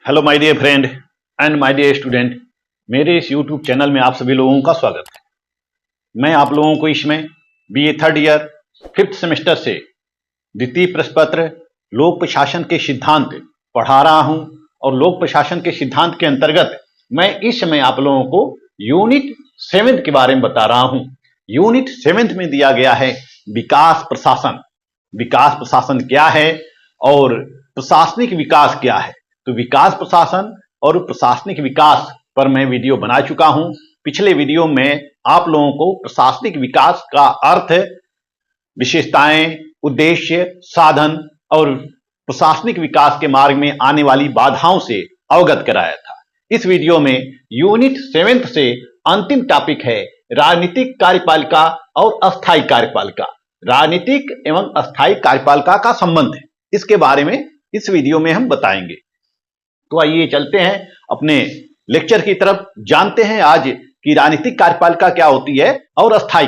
Hello my dear friend and my dear student. मेरे इस YouTube channel में आप सभी लोगों का स्वागत है। मैं आप लोगों को इसमें BA third year 5th semester से द्वितीय प्रश्न पत्र लोक प्रशासन के सिद्धांत पढ़ा रहा हूं और लोक प्रशासन के सिद्धांत के अंतर्गत मैं इस समय आप लोगों को यूनिट 7 के बारे में बता रहा हूं। यूनिट 7 में दिया गया है विकास प्रशासन। विकास प्रशासन क्या है और प्रशासनिक विकास क्या है। तो विकास प्रशासन और प्रशासनिक विकास पर मैं वीडियो बना चुका हूं। पिछले वीडियो में आप लोगों को प्रशासनिक विकास का अर्थ, विशेषताएं, उद्देश्य, साधन और प्रशासनिक विकास के मार्ग में आने वाली बाधाओं से अवगत कराया था। इस वीडियो में यूनिट 7 से अंतिम टॉपिक है राजनीतिक कार्यपालिका और अस्थायी कार्यपालिका। राजनीतिक एवं अस्थायी कार्यपालिका का संबंध है, इसके बारे में इस वीडियो में हम बताएंगे। तो आइए चलते हैं अपने लेक्चर की तरफ, जानते हैं आज कि राजनीतिक कार्यपालिका क्या होती है और अस्थायी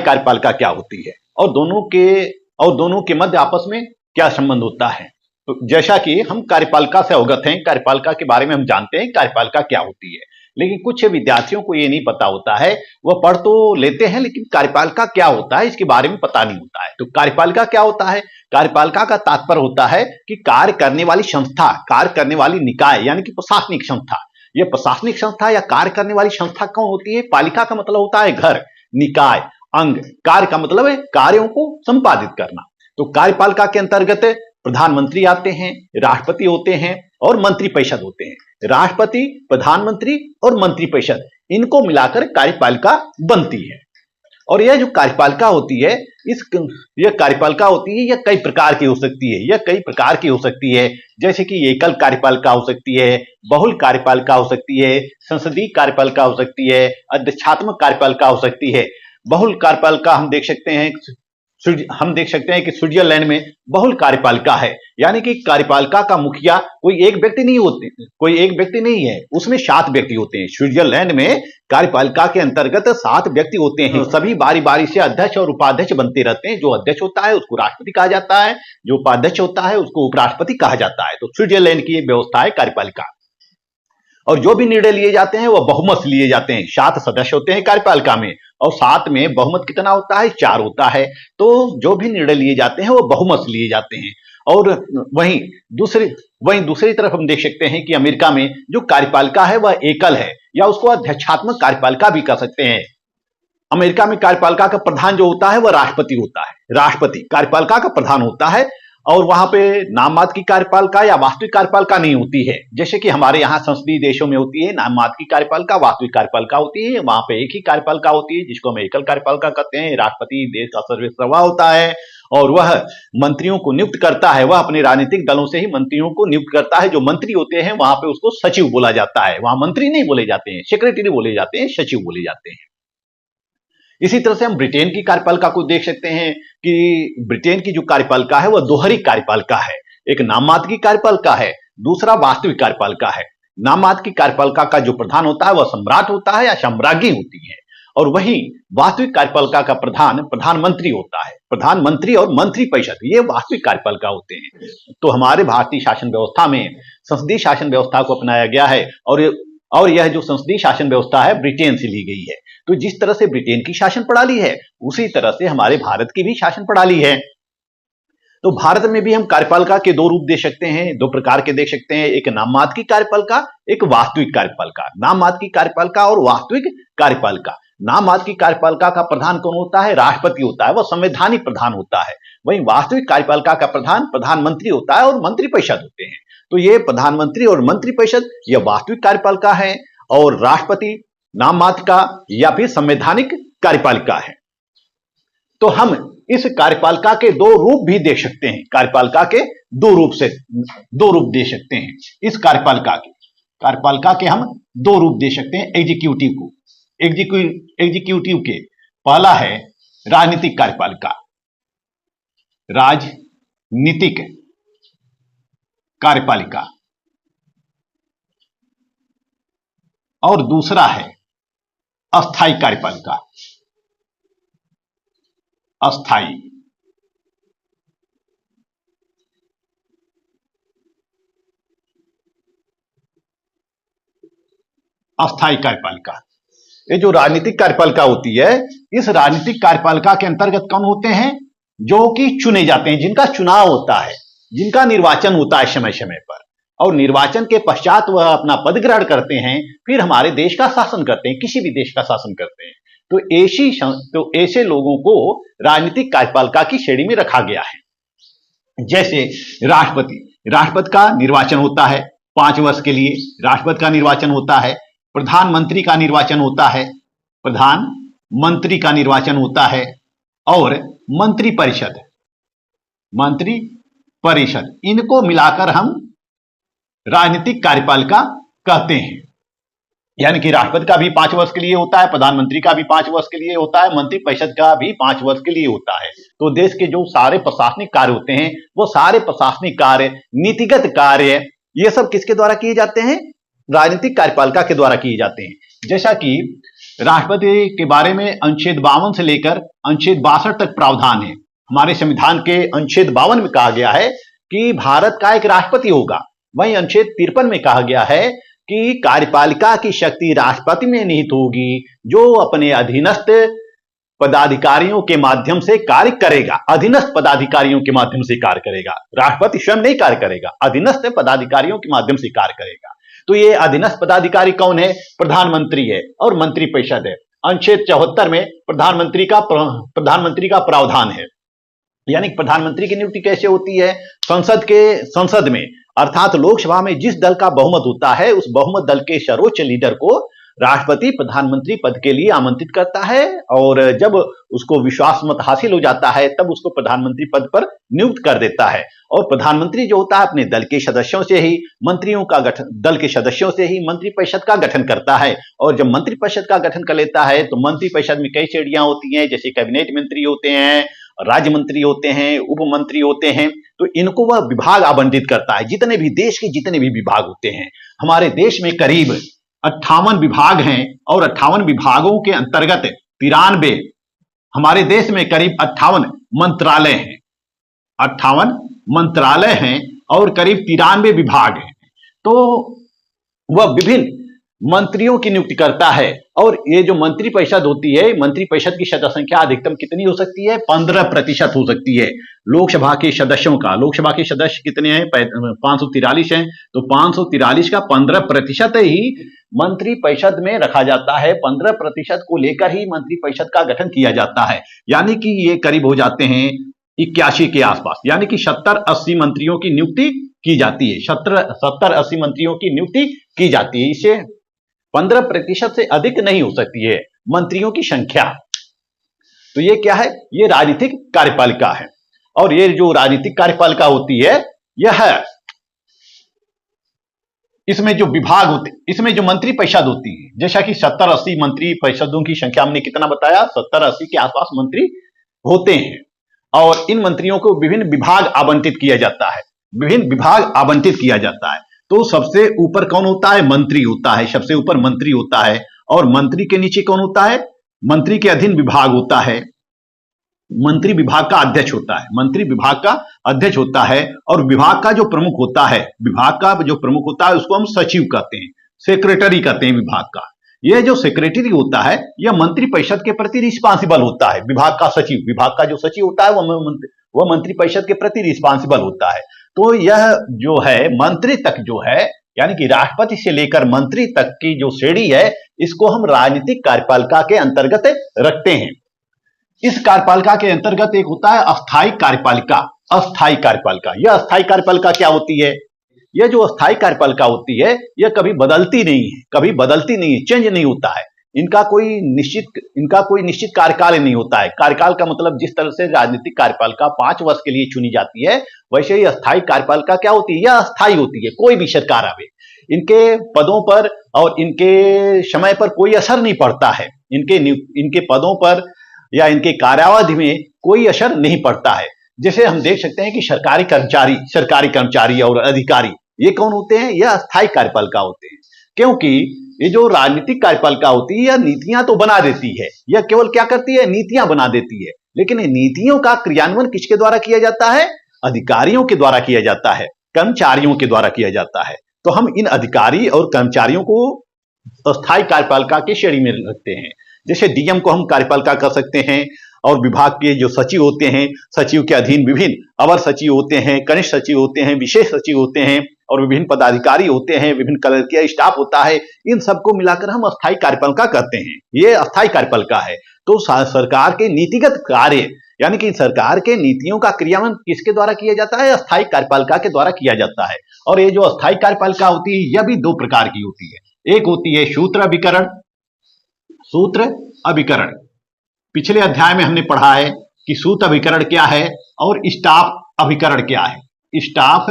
कार्यपालिका क्या होती है और दोनों के मध्य आपस में क्या संबंध होता है। तो जैसा कि हम कार्यपालिका से अवगत हैं, कार्यपालिका के बारे में हम जानते हैं कार्यपालिका क्या होती है, लेकिन कुछ विद्यार्थियों को ये नहीं पता होता है। वह पढ़ तो लेते हैं लेकिन कार्यपालिका क्या होता है इसके बारे में पता नहीं होता है। तो कार्यपालिका क्या होता है? कार्यपालिका का तात्पर्य होता है कि कार्य करने वाली संस्था, कार्य करने वाली निकाय यानी कि प्रशासनिक संस्था। यह प्रशासनिक संस्था या कार्य करने वाली संस्था कौन होती है? पालिका का मतलब होता है घर, निकाय, अंग, कार्य का मतलब है कार्यों को संपादित करना। तो कार्यपालिका के अंतर्गत प्रधानमंत्री आते हैं, राष्ट्रपति होते हैं और मंत्रिपरिषद होते हैं। राष्ट्रपति, प्रधानमंत्री और मंत्रिपरिषद, इनको मिलाकर कार्यपालिका बनती है। और यह जो कार्यपालिका होती है, यह कार्यपालिका होती है, यह कई प्रकार की हो सकती है। जैसे कि एकल कार्यपालिका हो सकती है, बहुल कार्यपालिका हो सकती है, संसदीय कार्यपालिका हो सकती है, अध्यक्षात्मक कार्यपालिका हो सकती है। बहुल कार्यपालिका हम देख सकते हैं कि स्विट्जरलैंड में बहुल कार्यपालिका है, यानी कि कार्यपालिका का मुखिया कोई एक व्यक्ति नहीं है, उसमें 7 व्यक्ति होते हैं। स्विट्जरलैंड में कार्यपालिका के अंतर्गत 7 व्यक्ति होते हैं। सभी बारी बारी से अध्यक्ष और उपाध्यक्ष बनते रहते हैं। जो अध्यक्ष होता है उसको राष्ट्रपति कहा जाता है, जो उपाध्यक्ष होता है उसको उपराष्ट्रपति कहा जाता है। तो स्विट्जरलैंड की व्यवस्था है कार्यपालिका। और जो भी निर्णय लिए जाते हैं वह बहुमत से लिए जाते हैं। 7 सदस्य होते हैं कार्यपालिका में और 7 में बहुमत कितना होता है? 4 होता है। तो जो भी निर्णय लिए जाते हैं वह बहुमत से लिए जाते हैं। और वहीं दूसरी तरफ हम देख सकते हैं कि अमेरिका में जो कार्यपालिका है वह एकल है, या उसको अध्यक्षात्मक कार्यपालिका भी कह सकते हैं। अमेरिका में कार्यपालिका का प्रधान जो होता है वह राष्ट्रपति होता है। राष्ट्रपति कार्यपालिका का प्रधान होता है और वहां पे नाम मात्र की कार्यपालिका या वास्तविक कार्यपालिका नहीं होती है, जैसे कि हमारे यहाँ संसदीय देशों में होती है नाम मात्र की कार्यपालिका, वास्तविक कार्यपालिका होती है। वहां पे एक ही कार्यपालिका होती है जिसको हम एकल कार्यपालिका कहते हैं। राष्ट्रपति देश का सर्वश्रेष्ठ होता है और वह मंत्रियों को नियुक्त करता है। वह अपने राजनीतिक दलों से ही मंत्रियों को नियुक्त करता है। जो मंत्री होते हैं वहां पे उसको सचिव बोला जाता है। वहां मंत्री नहीं बोले जाते हैं, सेक्रेटरी बोले जाते हैं, सचिव बोले जाते हैं। इसी तरह से हम ब्रिटेन की कार्यपालिका को देख सकते हैं कि ब्रिटेन की जो कार्यपालिका है वह दोहरी कार्यपालिका है। एक नाम मात्र की कार्यपालिका है, दूसरा वास्तविक कार्यपालिका है। नाम मात्र की कार्यपालिका का जो प्रधान होता है वह सम्राट होता है या सम्राज्ञी होती है, और वहीं वास्तविक कार्यपालिका का प्रधान प्रधानमंत्री होता है। प्रधानमंत्री और मंत्रिपरिषद ये वास्तविक कार्यपालिका होते हैं। तो हमारे भारतीय शासन व्यवस्था में संसदीय शासन व्यवस्था को अपनाया गया है और यह जो संसदीय शासन व्यवस्था है ब्रिटेन से ली गई है। तो जिस तरह से ब्रिटेन की शासन प्रणाली है उसी तरह से हमारे भारत की भी शासन प्रणाली है। तो भारत में भी हम कार्यपालिका के 2 रूप देख सकते हैं, 2 प्रकार के देख सकते हैं। एक नाम मात्र की कार्यपालिका, एक वास्तविक कार्यपालिका। नाम मात्र की कार्यपालिका और वास्तविक कार्यपालिका। नाम मात्र की कार्यपालिका का प्रधान कौन होता है? राष्ट्रपति होता है, वह संवैधानिक प्रधान होता है। वहीं वास्तविक कार्यपालिका का प्रधान प्रधानमंत्री होता है और मंत्रिपरिषद होते हैं। तो ये प्रधानमंत्री और मंत्रिपरिषद यह वास्तविक कार्यपालिका है और राष्ट्रपति नाम मात्र का या फिर संवैधानिक कार्यपालिका है। तो हम इस कार्यपालिका के 2 रूप भी देख सकते हैं। कार्यपालिका के 2 रूप दे सकते हैं। इस कार्यपालिका के हम 2 रूप दे सकते हैं। एग्जीक्यूटिव के पहला है राजनीतिक कार्यपालिका, राजनीतिक कार्यपालिका, और दूसरा है अस्थायी कार्यपालिका, अस्थायी। अस्थायी कार्यपालिका। ये जो राजनीतिक कार्यपालिका होती है, इस राजनीतिक कार्यपालिका के अंतर्गत कौन होते हैं? जो कि चुने जाते हैं, जिनका चुनाव होता है, जिनका निर्वाचन होता है समय समय पर, और निर्वाचन के पश्चात वह अपना पद ग्रहण करते हैं, फिर हमारे देश का शासन करते हैं, किसी भी देश का शासन करते हैं। तो ऐसे लोगों को राजनीतिक कार्यपालिका की श्रेणी में रखा गया है। जैसे राष्ट्रपति का निर्वाचन होता है 5 वर्ष के लिए, राष्ट्रपति का निर्वाचन होता है। प्रधानमंत्री का निर्वाचन होता है, प्रधानमंत्री का निर्वाचन होता है। और मंत्रिपरिषद, इनको मिलाकर हम राजनीतिक कार्यपालिका कहते हैं। यानी कि राष्ट्रपति का भी 5 वर्ष के लिए होता है, प्रधानमंत्री का भी 5 वर्ष के लिए होता है, मंत्रिपरिषद का भी 5 वर्ष के लिए होता है। तो देश के जो सारे प्रशासनिक कार्य होते हैं, वो सारे प्रशासनिक कार्य, नीतिगत कार्य, ये सब किसके द्वारा किए जाते हैं? राजनीतिक कार्यपालिका के द्वारा किए जाते हैं। जैसा कि राष्ट्रपति के बारे में अनुच्छेद 52 से लेकर अनुच्छेद 62 तक प्रावधान है। हमारे संविधान के अनुच्छेद 52 में कहा गया है कि भारत का एक राष्ट्रपति होगा। वहीं अनुच्छेद 53 में कहा गया है कि कार्यपालिका की शक्ति राष्ट्रपति में निहित होगी, जो अपने अधीनस्थ पदाधिकारियों के माध्यम से कार्य करेगा। अधीनस्थ पदाधिकारियों के माध्यम से कार्य करेगा, राष्ट्रपति स्वयं नहीं कार्य करेगा, अधीनस्थ पदाधिकारियों के माध्यम से कार्य करेगा। तो ये अधीनस्थ पदाधिकारी कौन है? प्रधानमंत्री है और मंत्रिपरिषद है। अनुच्छेद 74 में प्रधानमंत्री का प्रावधान है। यानी प्रधानमंत्री की नियुक्ति कैसे होती है? संसद में, अर्थात लोकसभा में जिस दल का बहुमत होता है, उस बहुमत दल के सर्वोच्च लीडर को राष्ट्रपति प्रधानमंत्री पद के लिए आमंत्रित करता है, और जब उसको विश्वास मत हासिल हो जाता है, तब उसको प्रधानमंत्री पद पर नियुक्त कर देता है। और प्रधानमंत्री जो होता है अपने दल के सदस्यों से ही, दल के सदस्यों से ही मंत्रिपरिषद का गठन करता है। और जब मंत्रिपरिषद का गठन कर लेता है, तो मंत्रिपरिषद में कई श्रेणियां होती हैं, जैसे कैबिनेट मंत्री होते हैं, राज्य मंत्री होते हैं, उप मंत्री होते हैं। तो इनको वह विभाग आवंटित करता है। देश के जितने भी विभाग होते हैं, हमारे देश में करीब 58 विभाग हैं, और 58 विभागों के अंतर्गत 93, हमारे देश में करीब 58 मंत्रालय हैं, 58 मंत्रालय हैं और करीब 93 विभाग हैं। तो वह विभिन्न मंत्रियों की नियुक्ति करता है। और ये जो मंत्रिपरिषद होती है, मंत्रिपरिषद की सदस्य संख्या अधिकतम कितनी हो सकती है? 15% हो सकती है। लोकसभा के सदस्य कितने हैं? 543 हैं। तो 543 का 15% ही मंत्रिपरिषद में रखा जाता है। 15% को लेकर ही मंत्रिपरिषद का गठन किया जाता है। यानी कि ये करीब हो जाते हैं 81 के आसपास। यानी कि 70-80 मंत्रियों की नियुक्ति की जाती है। 70-80 मंत्रियों की नियुक्ति की जाती है। इसे 15% से अधिक नहीं हो सकती है मंत्रियों की संख्या। तो ये क्या है? ये राजनीतिक कार्यपालिका है। और ये जो राजनीतिक कार्यपालिका होती है, यह इसमें जो विभाग होते, इसमें जो मंत्रिपरिषद होती है, जैसा कि 70-80 मंत्री परिषदों की संख्या हमने कितना बताया? 70-80 के आसपास मंत्री होते हैं। और इन मंत्रियों को विभिन्न विभाग आवंटित किया जाता है। तो सबसे ऊपर कौन होता है? मंत्री होता है। सबसे ऊपर मंत्री होता है। और मंत्री के नीचे कौन होता है? मंत्री के अधीन विभाग होता है। मंत्री विभाग का अध्यक्ष होता है। और विभाग का जो प्रमुख होता है, उसको हम सचिव कहते हैं, सेक्रेटरी कहते हैं विभाग का। यह जो सेक्रेटरी होता है, यह मंत्रिपरिषद के प्रति रिस्पॉन्सिबल होता है। विभाग का जो सचिव होता है, वह मंत्रिपरिषद के प्रति रिस्पॉन्सिबल होता है। तो यह जो है मंत्री तक जो है, यानी कि राष्ट्रपति से लेकर मंत्री तक की जो श्रेणी है, इसको हम राजनीतिक कार्यपालिका के अंतर्गत रखते हैं। इस कार्यपालिका के अंतर्गत एक होता है अस्थायी कार्यपालिका। यह अस्थायी कार्यपालिका क्या होती है? यह जो अस्थायी कार्यपालिका होती है, यह कभी बदलती नहीं है, चेंज नहीं होता है। इनका कोई निश्चित कार्यकाल नहीं होता है। कार्यकाल का मतलब जिस तरह से राजनीतिक कार्यपालिका 5 वर्ष के लिए चुनी जाती है, वैसे ही अस्थायी कार्यपालिका क्या होती है? यह अस्थायी होती है। कोई भी सरकार आवे, इनके पदों पर और इनके समय पर कोई असर नहीं पड़ता है। इनके पदों पर या इनके कार्यावधि में कोई असर नहीं पड़ता है। जैसे हम देख सकते हैं कि सरकारी कर्मचारी और अधिकारी, ये कौन होते हैं? यह अस्थायी कार्यपालिका होते हैं। क्योंकि ये जो राजनीतिक कार्यपालिका होती है, यह नीतियां तो बना देती है। यह केवल क्या करती है? नीतियां बना देती है। लेकिन नीतियों का क्रियान्वयन किसके द्वारा किया जाता है? अधिकारियों के द्वारा किया जाता है, कर्मचारियों के द्वारा किया जाता है। तो हम इन अधिकारी और कर्मचारियों को अस्थायी कार्यपालिका की श्रेणी में रखते हैं। जैसे डीएम को हम कार्यपालिका कर सकते हैं, और विभाग के जो सचिव होते हैं, सचिव के अधीन विभिन्न अवर सचिव होते हैं, कनिष्ठ सचिव होते हैं, विशेष सचिव होते हैं, और विभिन्न पदाधिकारी होते हैं, विभिन्न कलर के स्टाफ होता है। इन सबको मिलाकर हम अस्थायी कार्यपालिका करते हैं। ये अस्थायी कार्यपालिका है। तो सरकार के नीतिगत कार्य, यानी कि सरकार के नीतियों का क्रियान्वयन किसके द्वारा किया जाता है? अस्थायी कार्यपालिका के द्वारा किया जाता है। और ये जो अस्थायी कार्यपालिका होती है, यह भी दो प्रकार की होती है। एक होती है सूत्र अभिकरण। सूत्र अभिकरण, पिछले अध्याय में हमने पढ़ा है कि सूत्र अभिकरण क्या है और स्टाफ अभिकरण क्या है। स्टाफ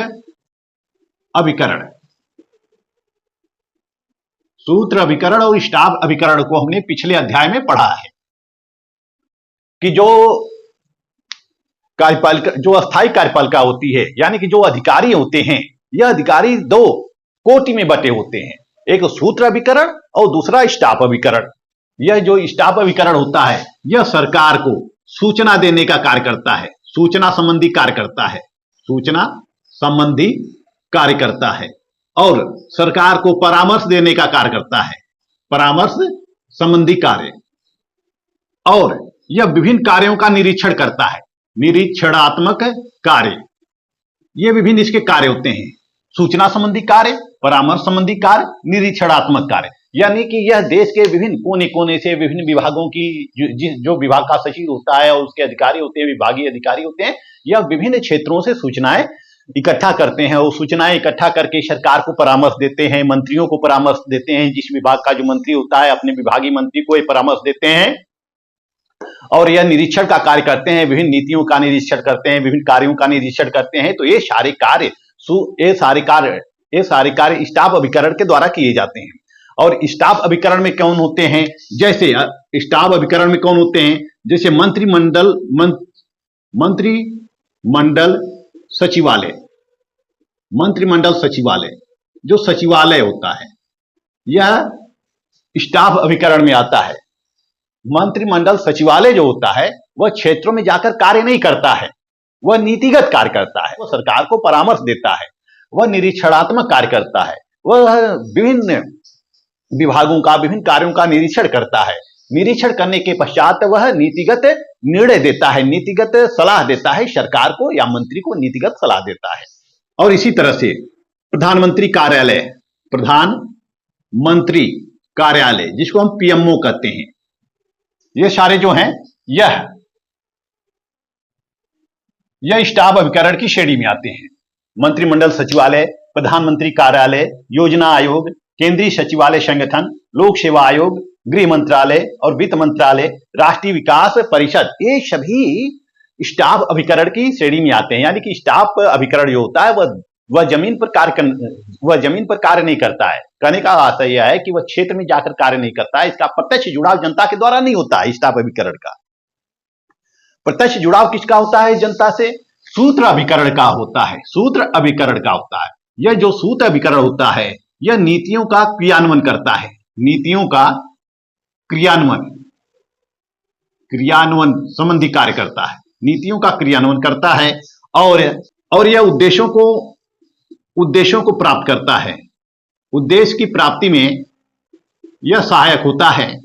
अभिकरण, सूत्र अभिकरण और स्टाफ अभिकरण को हमने पिछले अध्याय में पढ़ा है कि जो कार्यपालिका, जो अस्थायी कार्यपालिका होती है, यानी कि जो अधिकारी होते हैं, यह अधिकारी दो कोटि में बटे होते हैं। एक सूत्र अभिकरण और दूसरा स्टाफ अभिकरण। यह जो स्टाफ अभिकरण होता है, यह सरकार को सूचना देने का कार्य करता है, सूचना संबंधी कार्य करता है, सूचना संबंधी कार्य करता है, और सरकार को परामर्श देने का कार्य करता है, परामर्श संबंधी कार्य। और यह विभिन्न कार्यों का निरीक्षण करता है, निरीक्षणात्मक कार्य। ये विभिन्न इसके कार्य होते हैं, सूचना संबंधी कार्य, परामर्श संबंधी कार्य, निरीक्षणात्मक कार्य। यानी कि यह देश के विभिन्न कोने कोने से विभिन्न विभागों की जो विभाग का सचिव होता है और उसके अधिकारी होते हैं, विभागीय अधिकारी होते हैं, यह विभिन्न क्षेत्रों से सूचनाएं इकट्ठा करते हैं और सूचनाएं इकट्ठा करके सरकार को परामर्श देते हैं, मंत्रियों को परामर्श देते हैं। जिस विभाग का जो मंत्री होता है अपने विभागीय मंत्री को ये परामर्श देते हैं, और यह निरीक्षण का कार्य करते हैं, विभिन्न नीतियों का निरीक्षण करते हैं, विभिन्न कार्यों का निरीक्षण करते हैं। तो ये सारे कार्य स्टाफ अभिकरण के द्वारा किए जाते हैं। और स्टाफ अभिकरण में कौन होते हैं? जैसे स्टाफ अभिकरण में कौन होते हैं? जैसे मंत्रिमंडल सचिवालय, मंत्रिमंडल सचिवालय, जो सचिवालय होता है, यह स्टाफ अभिकरण में आता है। मंत्रिमंडल सचिवालय जो होता है वह क्षेत्रों में जाकर कार्य नहीं करता है, वह नीतिगत कार्य करता है, वह सरकार को परामर्श देता है, वह निरीक्षणात्मक कार्य करता है, वह विभिन्न विभागों का विभिन्न कार्यों का निरीक्षण करता है। निरीक्षण करने के पश्चात वह नीतिगत निर्णय देता है, नीतिगत सलाह देता है, सरकार को या मंत्री को नीतिगत सलाह देता है। और इसी तरह से प्रधानमंत्री कार्यालय, प्रधानमंत्री कार्यालय जिसको हम पीएमओ कहते हैं, ये सारे जो हैं यह स्टाफ अभिकरण की श्रेणी में आते हैं। मंत्रिमंडल सचिवालय, प्रधानमंत्री कार्यालय, योजना आयोग, केंद्रीय सचिवालय संगठन, लोक सेवा आयोग, गृह मंत्रालय और वित्त मंत्रालय, राष्ट्रीय विकास परिषद, ये सभी स्टाफ अभिकरण की श्रेणी में आते हैं। यानी कि स्टाफ अभिकरण जो होता है वह जमीन पर कार्य नहीं करता है। कहने का आशय यह है कि वह क्षेत्र में जाकर कार्य नहीं करता है। इसका प्रत्यक्ष जुड़ाव जनता के द्वारा नहीं होता है। स्टाफ अभिकरण का प्रत्यक्ष जुड़ाव किसका होता है? जनता से। सूत्र अभिकरण का होता है, सूत्र अभिकरण का होता है। यह जो सूत्र अभिकरण होता है यह नीतियों का क्रियान्वयन करता है, नीतियों का क्रियान्वयन संबंधी कार्य करता है, नीतियों का क्रियान्वयन करता है। और यह उद्देश्यों को प्राप्त करता है, उद्देश्य की प्राप्ति में यह सहायक होता है।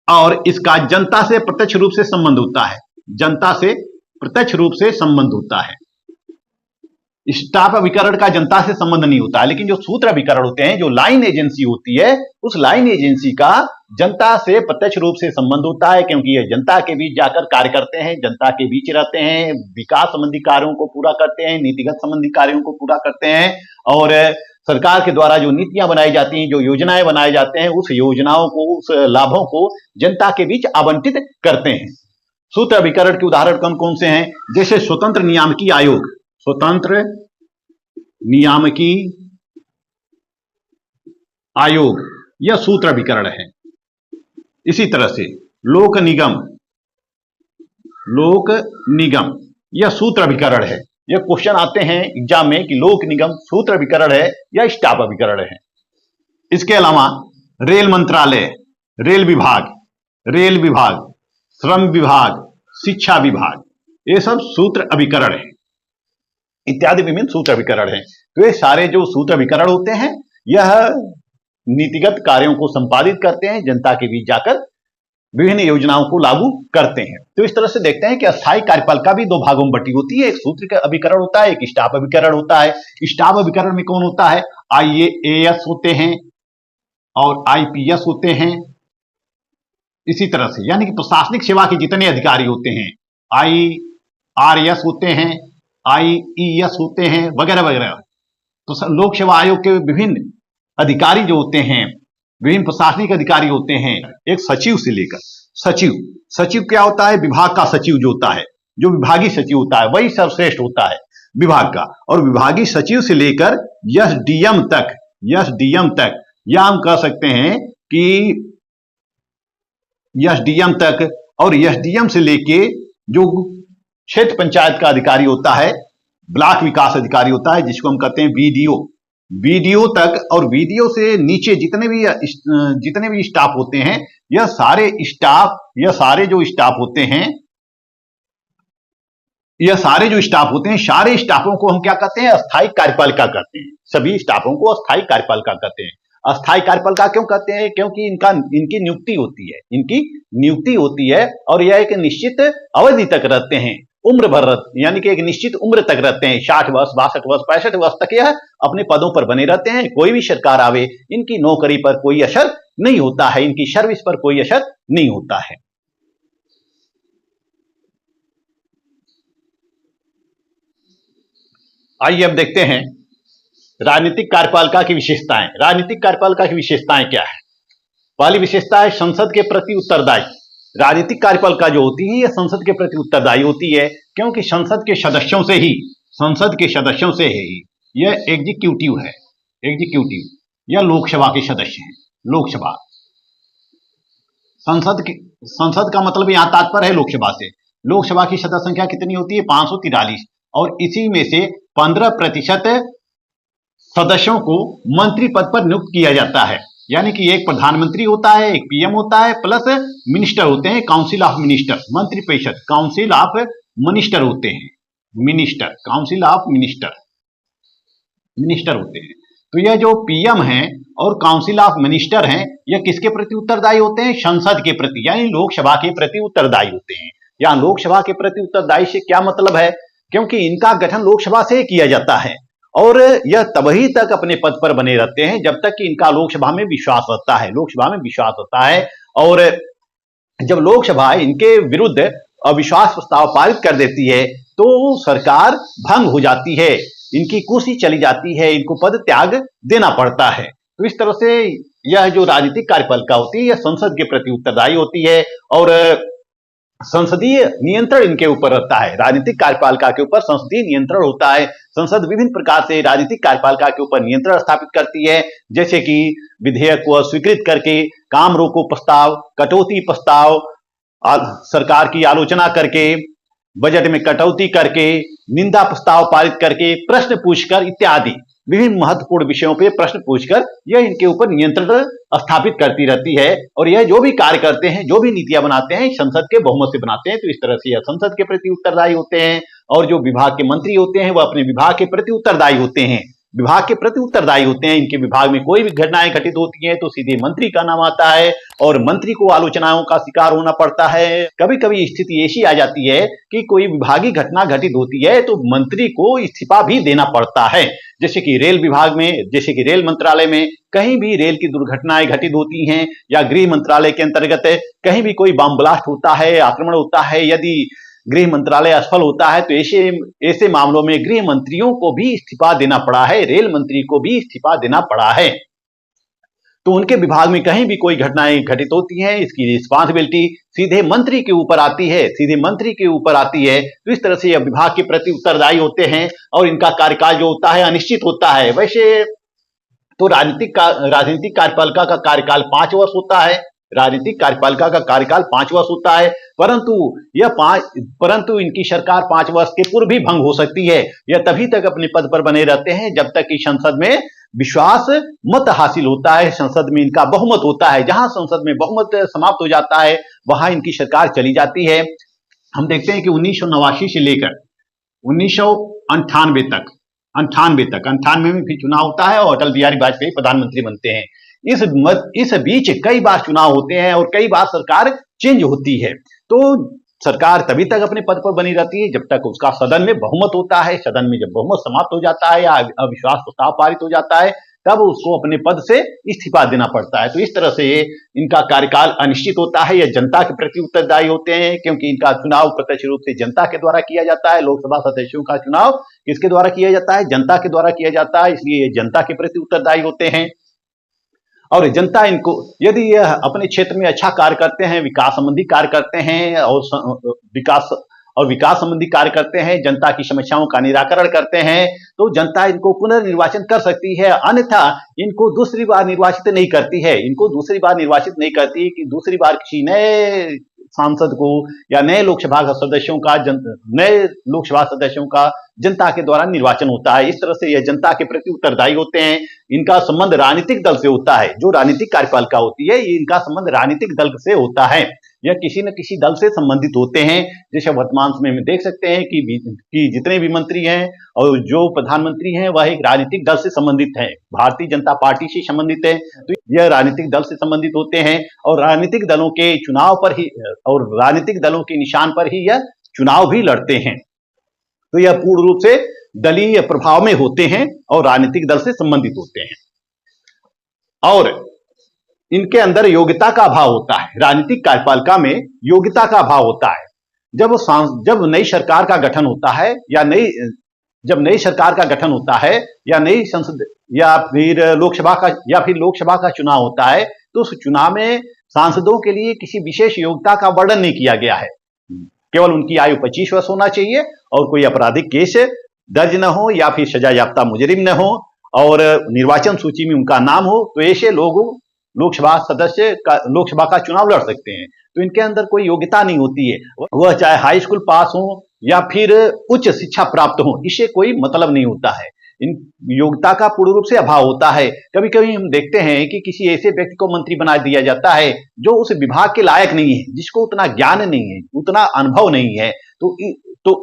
और इसका जनता से प्रत्यक्ष रूप से संबंध होता है, जनता से प्रत्यक्ष रूप से संबंध होता है। स्टाफ अभिकरण का जनता से संबंध नहीं होता है, लेकिन जो सूत्र अभिकरण होते हैं, जो लाइन एजेंसी होती है, उस लाइन एजेंसी का जनता से प्रत्यक्ष रूप से संबंध होता है, क्योंकि ये जनता के बीच जाकर कार्य करते हैं, जनता के बीच रहते हैं, विकास संबंधी कार्यों को पूरा करते हैं, नीतिगत संबंधी कार्यों को पूरा करते हैं। और सरकार के द्वारा जो नीतियां बनाई जाती हैं, जो योजनाएं बनाए जाते हैं, उस योजनाओं को, उस लाभों को जनता के बीच आवंटित करते हैं। सूत्र अभिकरण के उदाहरण कौन कौन से हैं? जैसे स्वतंत्र नियामकी आयोग, स्वतंत्र नियामकी आयोग, यह सूत्र अभिकरण है। इसी तरह से लोक निगम, यह सूत्र अभिकरण है। यह क्वेश्चन आते हैं एग्जाम में कि लोक निगम सूत्र अभिकरण है या स्टाफ अभिकरण है। इसके अलावा रेल मंत्रालय, रेल विभाग, श्रम विभाग, शिक्षा विभाग, ये सब सूत्र अभिकरण है, इत्यादि विभिन्न सूत्र अभिकरण हैं। तो ये सारे जो सूत्र अभिकरण होते हैं, यह नीतिगत कार्यों को संपादित करते हैं, जनता के बीच जाकर विभिन्न योजनाओं को लागू करते हैं। तो इस तरह से देखते हैं कि अस्थायी कार्यपालिका भी दो भागों में बटी होती है, एक सूत्र का अभिकरण होता है, एक स्टाफ अभिकरण होता है। स्टाफ अभिकरण में कौन होता है? IAS होते हैं और IPS होते हैं। इसी तरह से यानी कि प्रशासनिक सेवा के जितने अधिकारी होते हैं, IRS होते हैं, IES होते हैं, वगैरह वगैरह। तो लोक सेवा आयोग के विभिन्न अधिकारी जो होते हैं, विभिन्न प्रशासनिक अधिकारी होते हैं, एक सचिव से लेकर सचिव क्या होता है? विभाग का सचिव जो होता है, जो विभागीय सचिव होता है, वही सर्वश्रेष्ठ होता है विभाग का। और विभागीय सचिव से लेकर SDM तक या हम कह सकते हैं कि SDM तक, और SDM से लेके जो क्षेत्र पंचायत का अधिकारी होता है, ब्लॉक विकास अधिकारी होता है, जिसको हम कहते हैं BDO तक, और BDO से नीचे जितने भी स्टाफ होते हैं, यह सारे जो स्टाफ होते हैं, सारे स्टाफों को हम क्या कहते हैं? अस्थायी कार्यपालिका कहते हैं। सभी स्टाफों को अस्थायी कार्यपालिका कहते हैं। अस्थायी कार्यपालिका क्यों कहते हैं? क्योंकि इनकी नियुक्ति होती है और यह एक निश्चित अवधि तक रहते हैं, उम्र भर, यानी कि एक निश्चित उम्र तक रहते हैं। 60 वर्ष, 62 वर्ष, 65 वर्ष तक यह अपने पदों पर बने रहते हैं। कोई भी सरकार आवे, इनकी नौकरी पर कोई असर नहीं होता है, इनकी सर्विस पर कोई असर नहीं होता है। आइए अब देखते हैं राजनीतिक कार्यपालिका की विशेषताएं। राजनीतिक कार्यपालिका की विशेषताएं क्या है? पहली विशेषता है संसद के प्रति उत्तरदायी। राजनीतिक कार्यपालिका जो होती है, यह संसद के प्रति उत्तरदायी होती है, क्योंकि संसद के सदस्यों से ही यह एग्जीक्यूटिव है। यह लोकसभा के सदस्य हैं। लोकसभा, संसद का मतलब यहां तात्पर्य है लोकसभा से। लोकसभा की सदस्य संख्या कितनी होती है? 543, और इसी में से 15% सदस्यों को मंत्री पद पर नियुक्त किया जाता है। यानी कि एक प्रधानमंत्री होता है, एक PM होता है, प्लस मिनिस्टर होते हैं, काउंसिल ऑफ मिनिस्टर, मंत्री परिषद, काउंसिल ऑफ मिनिस्टर होते हैं, काउंसिल ऑफ मिनिस्टर होते हैं। तो यह जो PM है और काउंसिल ऑफ मिनिस्टर हैं, यह किसके प्रति उत्तरदायी होते हैं? संसद के प्रति, यानी लोकसभा के प्रति उत्तरदायी होते हैं। या लोकसभा के प्रति उत्तरदायी से क्या मतलब है? क्योंकि इनका गठन लोकसभा से किया जाता है और यह तभी तक अपने पद पर बने रहते हैं जब तक कि इनका लोकसभा में विश्वास रहता है। और जब लोकसभा इनके विरुद्ध अविश्वास प्रस्ताव पारित कर देती है तो सरकार भंग हो जाती है, इनकी कुर्सी चली जाती है, इनको पद त्याग देना पड़ता है। तो इस तरह से यह जो राजनीतिक कार्यपालिका होती है, यह संसद के प्रति उत्तरदायी होती है और संसदीय नियंत्रण इनके ऊपर रहता है। राजनीतिक कार्यपालिका के ऊपर संसदीय नियंत्रण होता है। संसद विभिन्न प्रकार से राजनीतिक कार्यपालिका के ऊपर नियंत्रण स्थापित करती है, जैसे कि विधेयक को अस्वीकृत करके, काम रोको प्रस्ताव, कटौती प्रस्ताव, सरकार की आलोचना करके, बजट में कटौती करके, निंदा प्रस्ताव पारित करके, प्रश्न पूछकर इत्यादि विभिन्न महत्वपूर्ण विषयों पर प्रश्न पूछकर यह इनके ऊपर नियंत्रण स्थापित करती रहती है। और यह जो भी कार्य करते हैं, जो भी नीतियां बनाते हैं, संसद के बहुमत से बनाते हैं। तो इस तरह से यह संसद के प्रति उत्तरदायी होते हैं। और जो विभाग के मंत्री होते हैं, वह अपने विभाग के प्रति उत्तरदायी होते हैं। इनके विभाग में कोई भी घटनाएं घटित होती हैं तो सीधे मंत्री का नाम आता है और मंत्री को आलोचनाओं का शिकार होना पड़ता है। कभी कभी स्थिति ऐसी आ जाती है कि कोई विभागीय घटना घटित होती है तो मंत्री को इस्तीफा भी देना पड़ता है। जैसे कि रेल विभाग में, जैसे कि रेल मंत्रालय में कहीं भी रेल की दुर्घटनाएं घटित होती हैं, या गृह मंत्रालय के अंतर्गत कहीं भी कोई बम ब्लास्ट होता है, आक्रमण होता है, यदि गृह मंत्रालय असफल होता है तो ऐसे मामलों में गृह मंत्रियों को भी इस्तीफा देना पड़ा है, रेल मंत्री को भी इस्तीफा देना पड़ा है। तो उनके विभाग में कहीं भी कोई घटनाएं घटित होती हैं, इसकी रिस्पांसिबिलिटी सीधे मंत्री के ऊपर आती है। तो इस तरह से यह विभाग के प्रति उत्तरदायी होते हैं और इनका कार्यकाल जो होता है अनिश्चित होता है। वैसे तो राजनीतिक कार्यपालिका का कार्यकाल 5 वर्ष होता है। परंतु इनकी सरकार 5 वर्ष के पूर्व भी भंग हो सकती है। यह तभी तक अपने पद पर बने रहते हैं जब तक कि संसद में विश्वास मत हासिल होता है, संसद में इनका बहुमत होता है। जहां संसद में बहुमत समाप्त हो जाता है वहां इनकी सरकार चली जाती है। हम देखते हैं कि 1989 से लेकर 1998 तक 98 में फिर चुनाव होता है और अटल बिहारी वाजपेयी प्रधानमंत्री बनते हैं। इस बीच कई बार चुनाव होते हैं और कई बार सरकार चेंज होती है। तो सरकार तभी तक अपने पद पर बनी रहती है जब तक उसका सदन में बहुमत होता है। सदन में जब बहुमत समाप्त हो जाता है या अविश्वास प्रस्ताव पारित हो जाता है, तब उसको अपने पद से इस्तीफा देना पड़ता है। तो इस तरह से इनका कार्यकाल अनिश्चित होता है। यह जनता के प्रति उत्तरदायी होते हैं, क्योंकि इनका चुनाव प्रत्यक्ष रूप से जनता के द्वारा किया जाता है। लोकसभा सदस्यों का चुनाव किसके द्वारा किया जाता है? जनता के द्वारा किया जाता है, इसलिए ये जनता के प्रति उत्तरदायी होते हैं। और जनता इनको, यदि यह अपने क्षेत्र में अच्छा कार्य करते हैं, विकास संबंधी कार्य करते हैं और विकास संबंधी कार्य करते हैं, जनता की समस्याओं का निराकरण करते हैं, तो जनता इनको पुनर्निर्वाचन कर सकती है। अन्यथा इनको दूसरी बार निर्वाचित नहीं करती है। इनको दूसरी बार निर्वाचित नहीं करती कि दूसरी बार किसी नए सांसद को या नए लोकसभा सदस्यों का जनता के द्वारा निर्वाचन होता है। इस तरह से यह जनता के प्रति उत्तरदायी होते हैं। इनका संबंध राजनीतिक दल से होता है। जो राजनीतिक कार्यपालिका होती है, ये इनका संबंध राजनीतिक दल से होता है। यह किसी न किसी दल से संबंधित होते हैं। जैसे वर्तमान समय में देख सकते हैं कि जितने भी मंत्री हैं और जो प्रधानमंत्री हैं, वह एक राजनीतिक दल से संबंधित है, भारतीय जनता पार्टी से संबंधित है। तो यह राजनीतिक दल से संबंधित होते हैं और राजनीतिक दलों के चुनाव पर ही और राजनीतिक दलों के निशान पर ही यह चुनाव भी लड़ते हैं। तो यह पूर्ण रूप से दलीय प्रभाव में होते हैं और राजनीतिक दल से संबंधित होते हैं। और इनके अंदर योग्यता का अभाव होता है। राजनीतिक कार्यपालिका में योग्यता का अभाव होता है। जब नई सरकार का गठन होता है या नई सरकार का गठन होता है या नई संसद या फिर लोकसभा का चुनाव होता है, तो उस चुनाव में सांसदों के लिए किसी विशेष योग्यता का वर्णन नहीं किया गया है। केवल उनकी आयु 25 वर्ष होना चाहिए और कोई आपराधिक केस दर्ज न हो या फिर सजा याफ्ता मुजरिम न हो और निर्वाचन सूची में उनका नाम हो, तो ऐसे लोग लोकसभा का चुनाव लड़ सकते हैं। तो इनके अंदर कोई योग्यता नहीं होती है। वह चाहे हाई स्कूल पास हो या फिर उच्च शिक्षा प्राप्त हो, इससे कोई मतलब नहीं होता है। इन योग्यता का पूर्ण रूप से अभाव होता है। कभी कभी हम देखते हैं कि किसी ऐसे व्यक्ति को मंत्री बना दिया जाता है जो उस विभाग के लायक नहीं है, जिसको उतना ज्ञान नहीं है, उतना अनुभव नहीं है, तो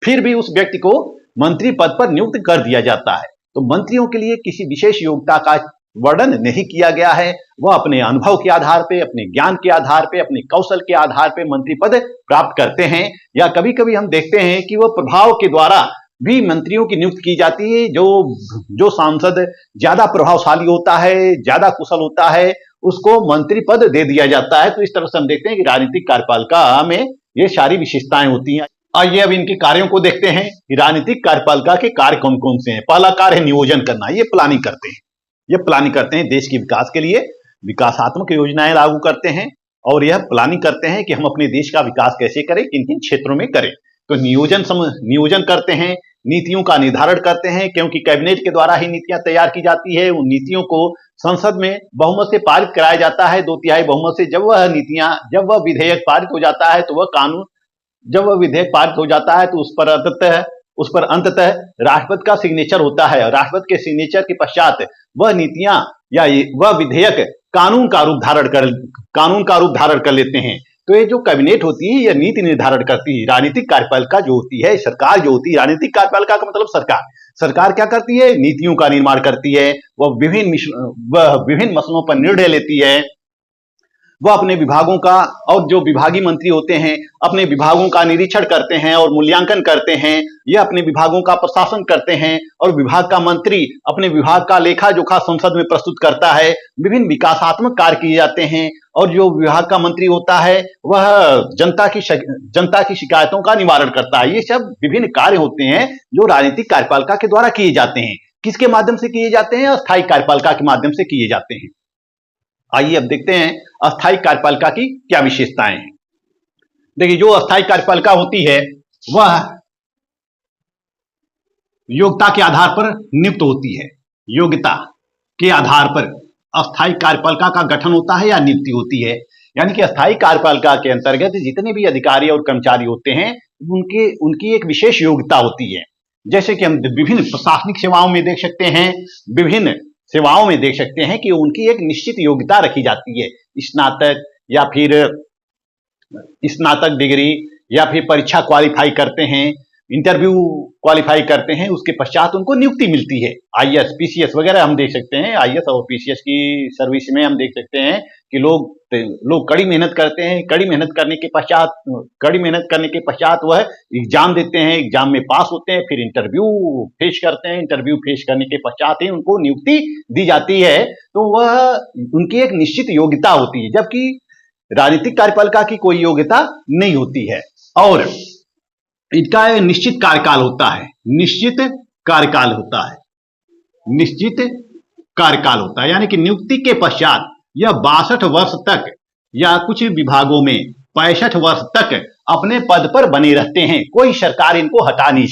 फिर भी उस व्यक्ति को मंत्री पद पर नियुक्त कर दिया जाता है। तो मंत्रियों के लिए किसी विशेष योग्यता का वर्णन नहीं किया गया है। वह अपने अनुभव के आधार पे, अपने ज्ञान के आधार पे, अपने कौशल के आधार पे मंत्री पद प्राप्त करते हैं। या कभी कभी हम देखते हैं कि वह प्रभाव के द्वारा भी मंत्रियों की नियुक्ति की जाती है। जो सांसद ज्यादा प्रभावशाली होता है, ज्यादा कुशल होता है, उसको मंत्री पद दे दिया जाता है। तो इस तरह से हम देखते हैं कि राजनीतिक कार्यपालिका में ये सारी विशेषताएं होती हैं। आइए अब इनके कार्यों को देखते हैं कि राजनीतिक कार्यपालिका के कार्य कौन कौन से हैं। पहला कार्य है नियोजन करना। ये प्लानिंग करते हैं। ये प्लानिंग करते हैं देश के विकास के लिए, विकासात्मक योजनाएं लागू करते हैं और यह प्लानिंग करते हैं कि हम अपने देश का विकास कैसे करें, किन किन क्षेत्रों में करें। तो नियोजन करते हैं, नीतियों का निर्धारण करते हैं, क्योंकि कैबिनेट के द्वारा ही नीतियां तैयार की जाती है। उन नीतियों को संसद में बहुमत से पारित कराया जाता है, 2/3 बहुमत से। जब वह विधेयक पारित हो जाता है तो उस पर अंततः राष्ट्रपति का सिग्नेचर होता है। राष्ट्रपति के सिग्नेचर के पश्चात वह नीतियां या वह विधेयक कानून का रूप धारण कर लेते हैं। तो ये जो कैबिनेट होती है, यह नीति निर्धारण करती है। राजनीतिक कार्यपालिका जो होती है, सरकार जो होती है, राजनीतिक कार्यपालिका का मतलब सरकार क्या करती है? नीतियों का निर्माण करती है। वह विभिन्न मसलों पर निर्णय लेती है। वह अपने विभागों का, और जो विभागीय मंत्री होते हैं, अपने विभागों का निरीक्षण करते हैं और मूल्यांकन करते हैं। यह अपने विभागों का प्रशासन करते हैं और विभाग का मंत्री अपने विभाग का लेखा जोखा संसद में प्रस्तुत करता है। विभिन्न विकासात्मक कार्य किए जाते हैं और जो विभाग का मंत्री होता है वह जनता की शिकायतों का निवारण करता है। ये सब विभिन्न कार्य होते हैं जो राजनीतिक कार्यपालिका के द्वारा किए जाते हैं। किसके माध्यम से किए जाते हैं? अस्थायी कार्यपालिका के माध्यम से किए जाते हैं। आइए अब देखते हैं अस्थायी कार्यपालिका की क्या विशेषताएं हैं। देखिए, जो अस्थायी कार्यपालिका होती है वह योग्यता के आधार पर नियुक्त होती है। योग्यता के आधार पर अस्थायी कार्यपालिका का गठन होता है या नियुक्ति होती है। यानी कि अस्थायी कार्यपालिका के अंतर्गत जितने भी अधिकारी और कर्मचारी होते हैं, उनकी एक विशेष योग्यता होती है। जैसे कि हम विभिन्न प्रशासनिक सेवाओं में देख सकते हैं, कि उनकी एक निश्चित योग्यता रखी जाती है। स्नातक डिग्री या फिर परीक्षा क्वालिफाई करते हैं, इंटरव्यू क्वालिफाई करते हैं उसके पश्चात उनको नियुक्ति मिलती है। आईएएस पीसीएस वगैरह हम देख सकते हैं, आईएएस और पीसीएस की सर्विस में हम देख सकते हैं कि लोग कड़ी मेहनत करते हैं। कड़ी मेहनत करने के पश्चात वह एग्जाम देते हैं, एग्जाम में पास होते हैं, फिर इंटरव्यू फेस करते हैं। इंटरव्यू फेस करने के पश्चात ही उनको नियुक्ति दी जाती है। तो वह उनकी एक निश्चित योग्यता होती है, जबकि राजनीतिक कार्यपालिका की कोई योग्यता नहीं होती है और इनका निश्चित कार्यकाल होता है। निश्चित कार्यकाल होता है यानी कि नियुक्ति के पश्चात यह 62 वर्ष तक या कुछ विभागों में 65 वर्ष तक अपने पद पर बने रहते हैं। कोई सरकार इनको हटा नहीं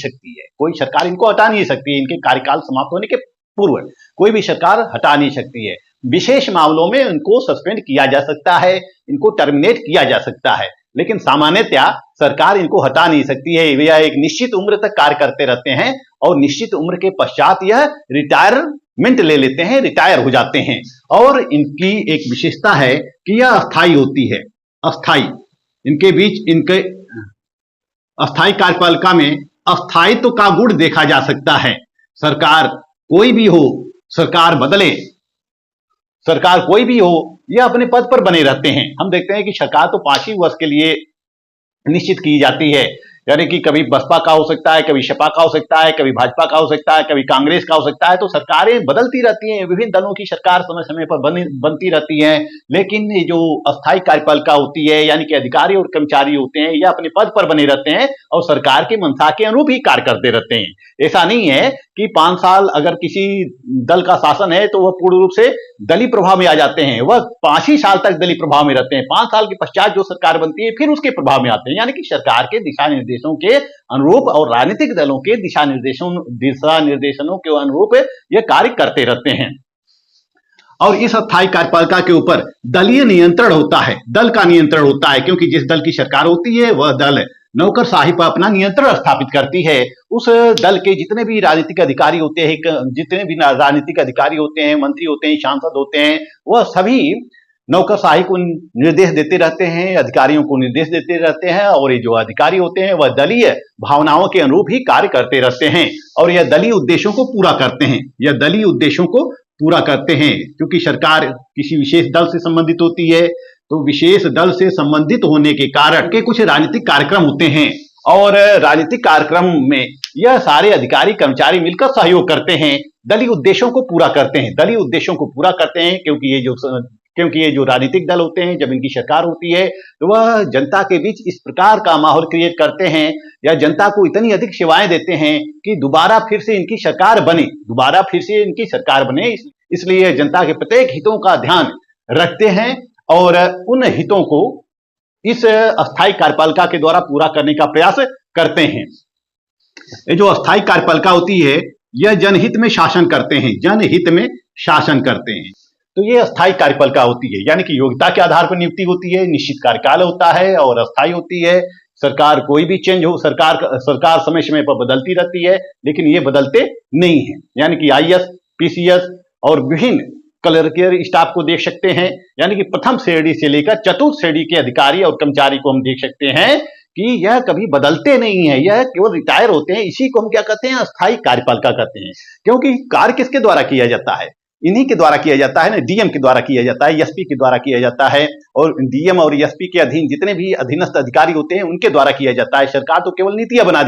सकती है। इनके कार्यकाल समाप्त होने के पूर्व कोई भी सरकार हटा नहीं सकती है। विशेष मामलों में इनको सस्पेंड किया जा सकता है, इनको टर्मिनेट किया जा सकता है, लेकिन सामान्यतया सरकार इनको हटा नहीं सकती है। यह एक निश्चित उम्र तक कार्य करते रहते हैं और निश्चित उम्र के पश्चात यह रिटायरमेंट ले लेते हैं, रिटायर हो जाते हैं। और इनकी एक विशेषता है कि यह अस्थायी होती है। इनके अस्थायी कार्यपालिका में अस्थायित्व का गुण देखा जा सकता है। सरकार कोई भी हो, सरकार बदले, सरकार कोई भी हो, यह अपने पद पर बने रहते हैं। हम देखते हैं कि सरकार तो 5 ही वर्ष के लिए निश्चित की जाती है, यानी कि कभी बसपा का हो सकता है, कभी सपा का हो सकता है, कभी भाजपा का हो सकता है, कभी कांग्रेस का हो सकता है। तो सरकारें बदलती रहती हैं, विभिन्न दलों की सरकार समय समय पर बनती रहती है। लेकिन ये जो अस्थायी कार्यपालिका होती है, यानी कि अधिकारी और कर्मचारी होते हैं, यह अपने पद पर बने रहते हैं और सरकार के मंशा के अनुरूप ही कार्य करते रहते हैं। ऐसा नहीं है कि 5 साल अगर किसी दल का शासन है तो वह पूर्ण रूप से दलीय प्रभाव में आ जाते हैं। वह 5 ही साल तक दलीय प्रभाव में रहते हैं। 5 साल के पश्चात जो सरकार बनती है फिर उसके प्रभाव में आते हैं, यानी कि सरकार के दिशा निर्देशों के अनुरूप और राजनीतिक दलों के दिशा निर्देशों के अनुरूप ये कार्य करते रहते हैं। और इस अस्थायी कार्यपालिका के ऊपर दलीय नियंत्रण होता है, दल का नियंत्रण होता है, क्योंकि जिस दल की सरकार होती है वह दल नौकरशाही पर अपना नियंत्रण स्थापित करती है। उस दल के जितने भी राजनीतिक अधिकारी होते हैं, मंत्री होते हैं, सांसद होते हैं, वह सभी नौकरशाही को निर्देश देते रहते हैं, अधिकारियों को निर्देश देते रहते हैं। और ये जो अधिकारी होते हैं वह दलीय भावनाओं के अनुरूप ही कार्य करते रहते हैं और यह दलीय उद्देश्यों को पूरा करते हैं। क्योंकि सरकार किसी विशेष दल से संबंधित होती है, तो विशेष दल से संबंधित होने के कारण के कुछ राजनीतिक कार्यक्रम होते हैं और राजनीतिक कार्यक्रम में यह सारे अधिकारी कर्मचारी मिलकर सहयोग करते हैं, दलीय उद्देश्यों को पूरा करते हैं। क्योंकि ये जो राजनीतिक दल होते हैं, जब इनकी सरकार होती है तो वह जनता के बीच इस प्रकार का माहौल क्रिएट करते हैं या जनता को इतनी अधिक सेवाएं देते हैं कि दोबारा फिर से इनकी सरकार बने। इसलिए जनता के प्रत्येक हितों का ध्यान रखते हैं और उन हितों को इस अस्थायी कार्यपालिका के द्वारा पूरा करने का प्रयास करते हैं। ये जो अस्थायी कार्यपालिका होती है यह जनहित में शासन करते हैं। तो ये अस्थायी कार्यपालिका होती है, यानी कि योग्यता के आधार पर नियुक्ति होती है, निश्चित कार्यकाल होता है और अस्थायी होती है। सरकार कोई भी चेंज हो, सरकार समय समय पर बदलती रहती है, लेकिन ये बदलते नहीं है। यानी कि आईएएस, पीसीएस और विभिन्न क्लर्कियल स्टाफ को देख सकते हैं, यानी कि प्रथम श्रेणी से लेकर चतुर्थ श्रेणी के अधिकारी और कर्मचारी को हम देख सकते हैं कि यह कभी बदलते नहीं है, यह केवल रिटायर होते हैं। इसी को हम क्या कहते हैं, अस्थायी कार्यपालिका कहते हैं। क्योंकि कार्य किसके द्वारा किया जाता है, इन्हीं के द्वारा किया जाता है ना, डीएम के द्वारा किया जाता है, एसपी के द्वारा किया जाता है और डीएम और एसपी के अधीन जितने भी अधीनस्थ अधिकारी होते हैं उनके द्वारा किया जाता है। सरकार तो केवल नीतियां बना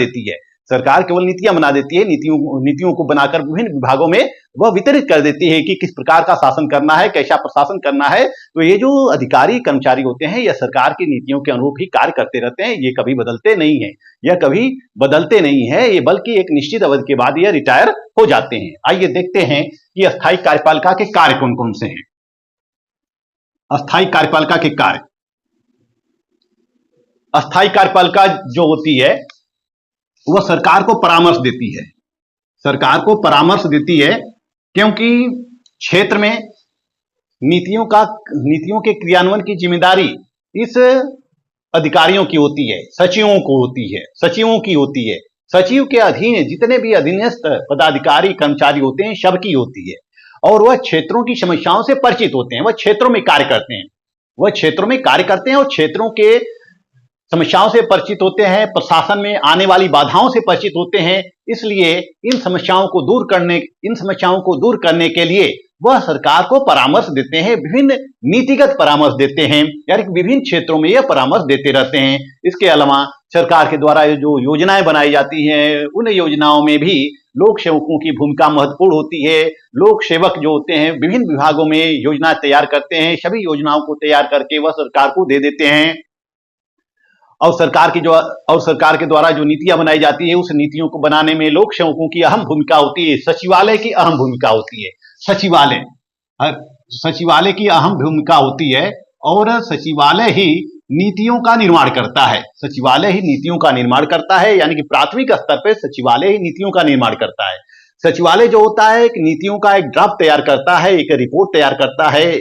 देती है, नीतियों को बनाकर विभिन्न विभागों में वह वितरित कर देती है कि किस प्रकार का शासन करना है, कैसा प्रशासन करना है। तो ये जो अधिकारी कर्मचारी होते हैं यह सरकार की नीतियों के अनुरूप ही कार्य करते रहते हैं, ये कभी बदलते नहीं है, ये बल्कि एक निश्चित अवधि के बाद ये रिटायर हो जाते हैं। आइए देखते हैं कि अस्थायी कार्यपालिका के कार्य कौन कौन से हैं। अस्थायी कार्यपालिका के कार्य, अस्थायी कार्यपालिका जो होती है वह सरकार को परामर्श देती है, क्योंकि क्षेत्र में नीतियों के क्रियान्वयन की जिम्मेदारी इस अधिकारियों की होती है, सचिवों की होती है। सचिव के अधीन जितने भी अधीनस्थ पदाधिकारी कर्मचारी होते हैं सबकी होती है और वह क्षेत्रों की समस्याओं से परिचित होते हैं, वह क्षेत्रों में कार्य करते हैं और क्षेत्रों के समस्याओं से परिचित होते हैं, प्रशासन में आने वाली बाधाओं से परिचित होते हैं। इसलिए इन समस्याओं को दूर करने के लिए वह सरकार को परामर्श देते हैं, विभिन्न नीतिगत परामर्श देते हैं, यानी कि विभिन्न क्षेत्रों में यह परामर्श देते रहते हैं। इसके अलावा सरकार के द्वारा जो योजनाएं बनाई जाती हैं, उन योजनाओं में भी लोक सेवकों की भूमिका महत्वपूर्ण होती है। लोक सेवक जो होते हैं विभिन्न विभागों में योजना तैयार करते हैं, सभी योजनाओं को तैयार करके वह सरकार को दे देते हैं। और सरकार के द्वारा जो नीतियां बनाई जाती है, उस नीतियों को बनाने में लोक सेवकों की अहम भूमिका होती है। सचिवालय की अहम भूमिका होती है। सचिवालय की अहम भूमिका होती है और सचिवालय ही नीतियों का निर्माण करता है। सचिवालय ही नीतियों का निर्माण करता है, यानी कि प्राथमिक स्तर पर सचिवालय ही नीतियों का निर्माण करता है। सचिवालय जो होता है नीतियों का एक ड्राफ्ट तैयार करता है, एक रिपोर्ट तैयार करता है,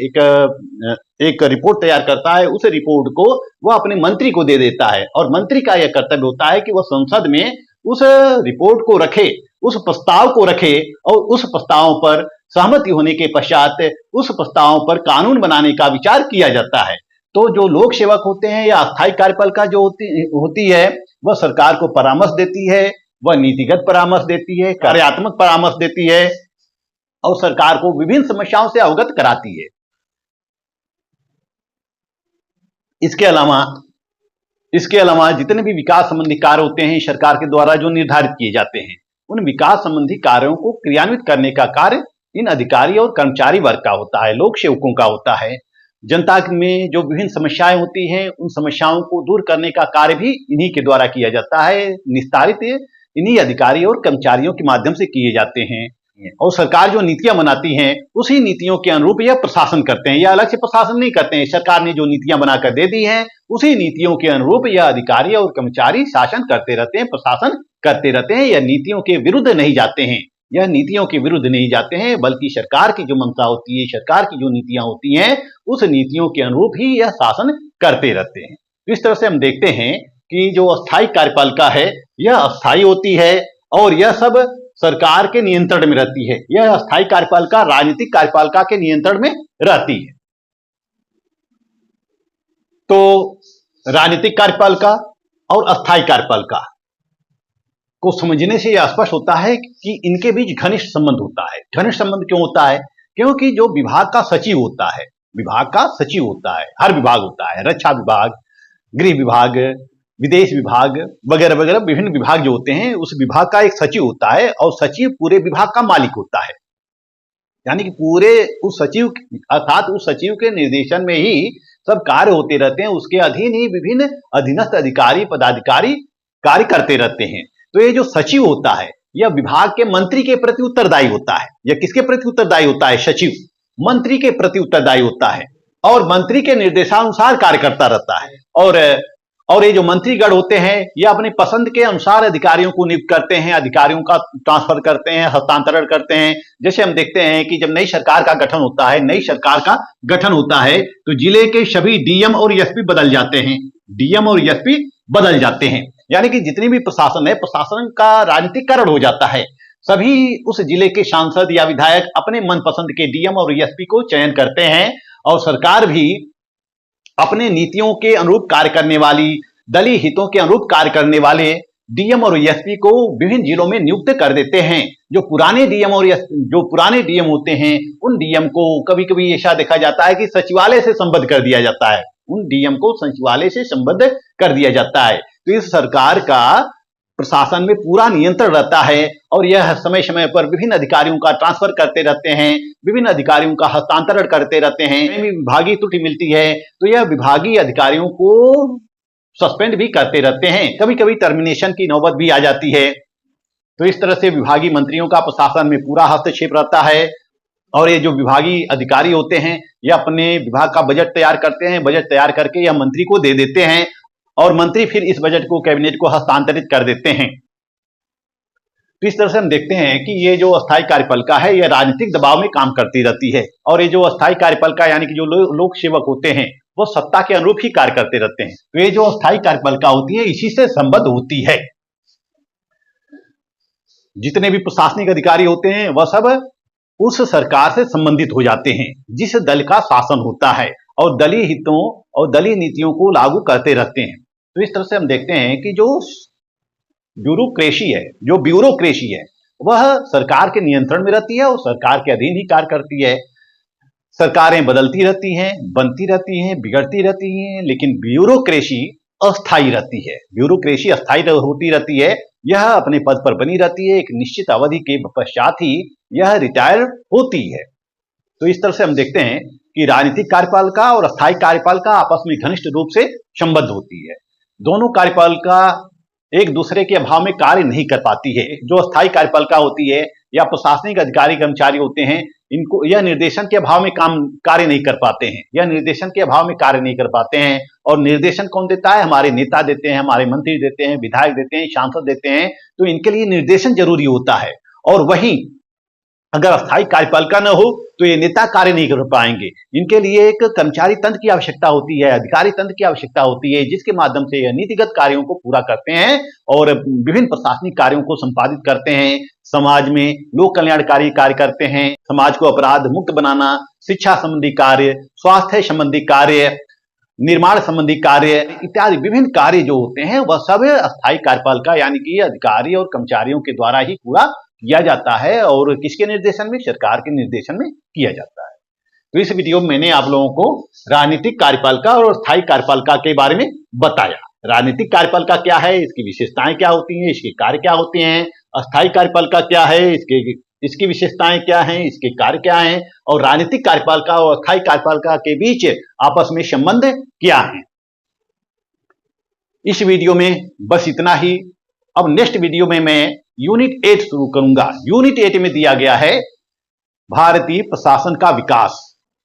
एक रिपोर्ट तैयार करता है। उस रिपोर्ट को वह अपने मंत्री को दे देता है और मंत्री का यह कर्तव्य होता है कि वह संसद में उस रिपोर्ट को रखे, उस प्रस्ताव को रखे और उस प्रस्ताव पर सहमति होने के पश्चात उस प्रस्ताव पर कानून बनाने का विचार किया जाता है। तो जो लोक सेवक होते हैं या अस्थायी कार्यपालिका जो होती है, वह सरकार को परामर्श देती है, वह नीतिगत परामर्श देती है, कार्यात्मक परामर्श देती है और सरकार को विभिन्न समस्याओं से अवगत कराती है। इसके अलावा जितने भी विकास संबंधी कार्य होते हैं सरकार के द्वारा जो निर्धारित किए जाते हैं, उन विकास संबंधी कार्यों को क्रियान्वित करने का कार्य इन अधिकारी और कर्मचारी वर्ग का होता है, लोक सेवकों का होता है। जनता में जो विभिन्न समस्याएं होती हैं, उन समस्याओं को दूर करने का कार्य भी इन्हीं के द्वारा किया जाता है, निस्तारित इन्हीं अधिकारी और कर्मचारियों के माध्यम से किए जाते हैं। और सरकार जो नीतियां बनाती हैं, उसी नीतियों के अनुरूप यह प्रशासन करते हैं, या अलग से प्रशासन नहीं करते हैं। सरकार ने जो नीतियां बनाकर दे दी हैं, उसी नीतियों के अनुरूप यह अधिकारी और कर्मचारी शासन करते रहते हैं, प्रशासन करते रहते हैं। यह नीतियों के विरुद्ध नहीं जाते हैं, बल्कि सरकार की जो मंशा होती है, सरकार की जो नीतियां होती हैं, उस नीतियों के अनुरूप ही यह शासन करते रहते हैं। इस तरह से हम देखते हैं कि जो अस्थायी कार्यपालिका है, यह अस्थायी होती है और यह सब सरकार के नियंत्रण में रहती है। यह अस्थायी कार्यपालिका राजनीतिक कार्यपालिका के नियंत्रण में रहती है। तो राजनीतिक कार्यपालिका और अस्थायी कार्यपालिका को समझने से यह स्पष्ट होता है कि इनके बीच घनिष्ठ संबंध होता है। घनिष्ठ संबंध क्यों होता है? क्योंकि जो विभाग का सचिव होता है, हर विभाग होता है, रक्षा विभाग, गृह विभाग, विदेश विभाग वगैरह वगैरह विभिन्न विभाग जो होते हैं, उस विभाग का एक सचिव होता है और सचिव पूरे विभाग का मालिक होता है। यानी कि पूरे उस सचिव के निर्देशन में ही सब कार्य होते रहते हैं, उसके अधीन ही विभिन्न अधीनस्थ अधिकारी पदाधिकारी कार्य करते रहते हैं। तो ये जो सचिव होता है, यह विभाग के मंत्री के प्रति उत्तरदायी होता है। यह किसके प्रति उत्तरदायी होता है? सचिव मंत्री के प्रति उत्तरदायी होता है और मंत्री के निर्देशानुसार कार्य करता रहता है। और ये जो मंत्रीगण होते हैं, ये अपने पसंद के अनुसार अधिकारियों को नियुक्त करते हैं, अधिकारियों का ट्रांसफर करते हैं, हस्तांतरण करते हैं। जैसे हम देखते हैं कि जब नई सरकार का गठन होता है, तो जिले के सभी डीएम और एसपी बदल जाते हैं। यानी कि जितनी भी प्रशासन है, प्रशासन का राजनीतिकरण हो जाता है। सभी उस जिले के सांसद या विधायक अपने मनपसंद के डीएम और एसपी को चयन करते हैं और सरकार भी अपने नीतियों के अनुरूप कार्य करने वाली, दलीय हितों के अनुरूप कार्य करने वाले डीएम और एसपी को विभिन्न जिलों में नियुक्त कर देते हैं। जो पुराने डीएम होते हैं, उन डीएम को कभी कभी ऐसा देखा जाता है कि सचिवालय से संबद्ध कर दिया जाता है। तो इस सरकार का प्रशासन में पूरा नियंत्रण रहता है और यह समय समय पर विभिन्न अधिकारियों का ट्रांसफर करते रहते हैं, विभिन्न अधिकारियों का हस्तांतरण करते रहते हैं। कहीं भी विभागीय त्रुटि मिलती है तो यह विभागीय अधिकारियों को सस्पेंड भी करते रहते हैं, कभी कभी टर्मिनेशन की नौबत भी आ जाती है। तो इस तरह से विभागीय मंत्रियों का प्रशासन में पूरा हस्तक्षेप रहता है और ये जो विभागीय अधिकारी होते हैं, ये अपने विभाग का बजट तैयार करते हैं, बजट तैयार करके यह मंत्री को दे देते हैं और मंत्री फिर इस बजट को कैबिनेट को हस्तांतरित कर देते हैं। तो इस तरह से हम देखते हैं कि ये जो अस्थायी कार्यपालिका है, यह राजनीतिक दबाव में काम करती रहती है और ये जो अस्थायी कार्यपालिका यानी कि जो लोक सेवक होते हैं, वो सत्ता के अनुरूप ही कार्य करते रहते हैं। तो ये जो अस्थायी कार्यपालिका होती है, इसी से संबद्ध होती है। जितने भी प्रशासनिक अधिकारी होते हैं, वह सब उस सरकार से संबंधित हो जाते हैं जिस दल का शासन होता है और दलीय हितों और दलीय नीतियों को लागू करते रहते हैं। तो इस तरह से हम देखते हैं कि जो ब्यूरोक्रेसी है वह सरकार के नियंत्रण में रहती है और सरकार के अधीन ही कार्य करती है। सरकारें बदलती रहती हैं, बनती रहती हैं, बिगड़ती रहती हैं, लेकिन ब्यूरोक्रेसी अस्थायी रहती है। ब्यूरोक्रेसी अस्थायी होती रहती है। यह अपने पद पर बनी रहती है, एक निश्चित अवधि के पश्चात ही यह रिटायर होती है। तो इस तरह से हम देखते हैं कि राजनीतिक कार्यपालिका और अस्थायी कार्यपालिका आपस में घनिष्ठ रूप से संबद्ध होती है। दोनों कार्यपालिका एक दूसरे के अभाव में कार्य नहीं कर पाती है। जो अस्थायी कार्यपालिका होती है या प्रशासनिक अधिकारी कर्मचारी होते हैं, इनको यह निर्देशन के अभाव में कार्य नहीं कर पाते हैं। यह निर्देशन के अभाव में कार्य नहीं कर पाते हैं। और निर्देशन कौन देता है? हमारे नेता देते हैं, हमारे मंत्री देते हैं, विधायक देते हैं, सांसद देते हैं। तो इनके लिए निर्देशन जरूरी होता है। और वहीं अगर अस्थायी कार्यपालिका न हो तो ये नेता कार्य नहीं कर पाएंगे। इनके लिए एक कर्मचारी तंत्र की आवश्यकता होती है, अधिकारी तंत्र की आवश्यकता होती है, जिसके माध्यम से यह नीतिगत कार्यों को पूरा करते हैं और विभिन्न प्रशासनिक कार्यों को संपादित करते हैं। समाज में लोक कल्याणकारी कार्य करते हैं, समाज को अपराध मुक्त बनाना, शिक्षा संबंधी कार्य, स्वास्थ्य संबंधी कार्य, निर्माण संबंधी कार्य इत्यादि विभिन्न कार्य जो होते हैं वह सब अस्थायी कार्यपालिका यानी कि अधिकारी और कर्मचारियों के द्वारा ही पूरा किया जाता है। और किसके निर्देशन में? सरकार के निर्देशन में किया जाता है। तो इस वीडियो में मैंने आप लोगों को राजनीतिक कार्यपालिका और अस्थायी कार्यपालिका के बारे में बताया। राजनीतिक कार्यपालिका क्या है, इसकी विशेषताएं क्या होती हैं, इसके कार्य क्या होते हैं, अस्थायी कार्यपालिका क्या है, इसकी विशेषताएं क्या हैं, इसके कार्य क्या हैं, और राजनीतिक कार्यपालिका और अस्थायी कार्यपालिका के बीच आपस में संबंध क्या है। इस वीडियो में बस इतना ही। अब नेक्स्ट वीडियो में मैं यूनिट 8 शुरू करूंगा। यूनिट 8 में दिया गया है भारतीय प्रशासन का विकास,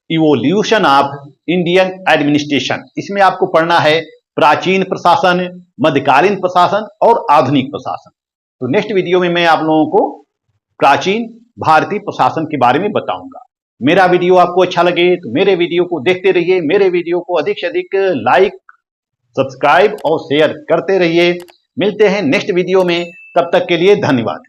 इवोल्यूशन ऑफ इंडियन एडमिनिस्ट्रेशन। इसमें आपको पढ़ना है प्राचीन प्रशासन, मध्यकालीन प्रशासन और आधुनिक प्रशासन। तो नेक्स्ट वीडियो में मैं आप लोगों को प्राचीन भारतीय प्रशासन के बारे में बताऊंगा। मेरा वीडियो आपको अच्छा लगे तो मेरे वीडियो को देखते रहिए, मेरे वीडियो को अधिक से अधिक लाइक, सब्सक्राइब और शेयर करते रहिए। मिलते हैं नेक्स्ट वीडियो में, तब तक के लिए धन्यवाद।